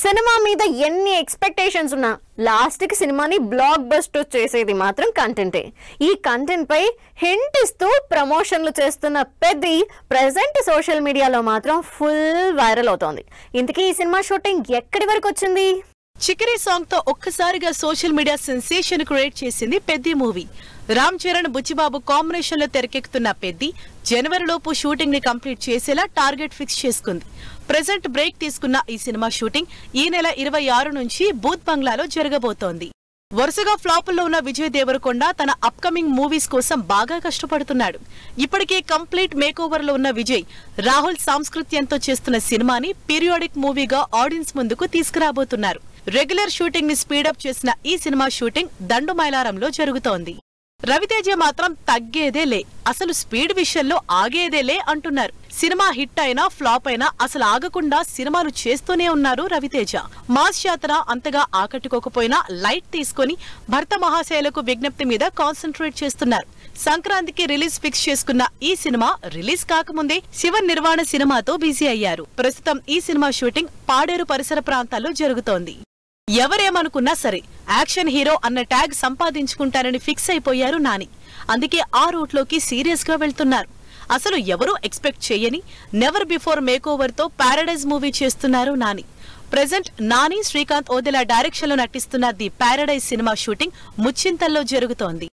Cinema మీద ఎన్ని expectations ఉన్నా లాస్ట్ కి సినిమాని బ్లాక్ బస్టర్ చేసేది మాత్రం కంటెంటే. ఈ కంటెంట్ పై హింట్ ఇస్తూ ప్రమోషన్లు చేస్తున్న పెద్ది ప్రెజెంట్ సోషల్ మీడియాలో మాత్రం ఫుల్ వైరల్ అవుతోంది. ఇంతకీ ఈ సినిమా షూటింగ్ ఎక్కడి వరకు వచ్చింది? చికిరి సాంగ్ తో ఒక్కసారిగా సోషల్ మీడియా సెన్సేషన్ క్రియేట్ చేసింది పెద్ది మూవీ. రామ్ చరణ్ బుచ్చిబాబు కాంబినేషన్ లో తెరకెక్కుతున్న పెద్ది జనవరిలోపు షూటింగ్ ని కంప్లీట్ చేసేలా టార్గెట్ ఫిక్స్ చేసుకుంది. ప్రెజెంట్ బ్రేక్ తీసుకున్న ఈ సినిమా షూటింగ్ ఈ నెల 26 నుంచి బూత్ బంగ్లాలో జరగబోతోంది. వరుసగా ఫ్లాపుల్లో ఉన్న విజయ్ దేవరకొండ తన అప్కమింగ్ మూవీస్ కోసం బాగా కష్టపడుతున్నాడు. ఇప్పటికే కంప్లీట్ మేకోవర్ లో ఉన్న విజయ్ రాహుల్ సాంస్కృత్యంతో చేస్తున్న సినిమాని పీరియాడిక్ మూవీగా ఆడియన్స్ ముందుకు తీసుకురాబోతున్నారు. రెగ్యులర్ షూటింగ్ ని స్పీడప్ చేసిన ఈ సినిమా షూటింగ్ దండుమైలారంలో జరుగుతోంది. రవితేజ మాత్రం తగ్గేదేలే, అసలు స్పీడ్ విషయంలో ఆగేదేలే అంటున్నారు. సినిమా హిట్ అయినా ఫ్లాప్ అయినా అసలు ఆగకుండా సినిమాలు చేస్తూనే ఉన్నారు రవితేజ. మాస్ యాత్ర అంతగా ఆకట్టుకోకపోయినా లైట్ తీసుకుని భర్త మహాశయులకు విజ్ఞప్తి మీద కాన్సంట్రేట్ చేస్తున్నారు. సంక్రాంతికి రిలీజ్ ఫిక్స్ చేసుకున్న ఈ సినిమా రిలీజ్ కాకముందే శివ నిర్వాణ సినిమాతో బిజీ అయ్యారు. ప్రస్తుతం ఈ సినిమా షూటింగ్ పాడేరు పరిసర ప్రాంతాల్లో జరుగుతోంది. ఎవరేమనుకున్నా సరే యాక్షన్ హీరో అన్న ట్యాగ్ సంపాదించుకుంటారని ఫిక్స్ అయిపోయారు నాని. అందుకే ఆ రూట్ లోకి సీరియస్ గా వెళ్తున్నారు. అసలు ఎవరూ ఎక్స్పెక్ట్ చేయని నెవర్ బిఫోర్ మేకోవర్ తో పారడైజ్ మూవీ చేస్తున్నారు నాని. ప్రెజెంట్ నాని, శ్రీకాంత్ ఓదెలా డైరెక్షన్ లో నటిస్తున్న ది పారడైజ్ సినిమా షూటింగ్ ముచ్చింతల్లో జరుగుతోంది.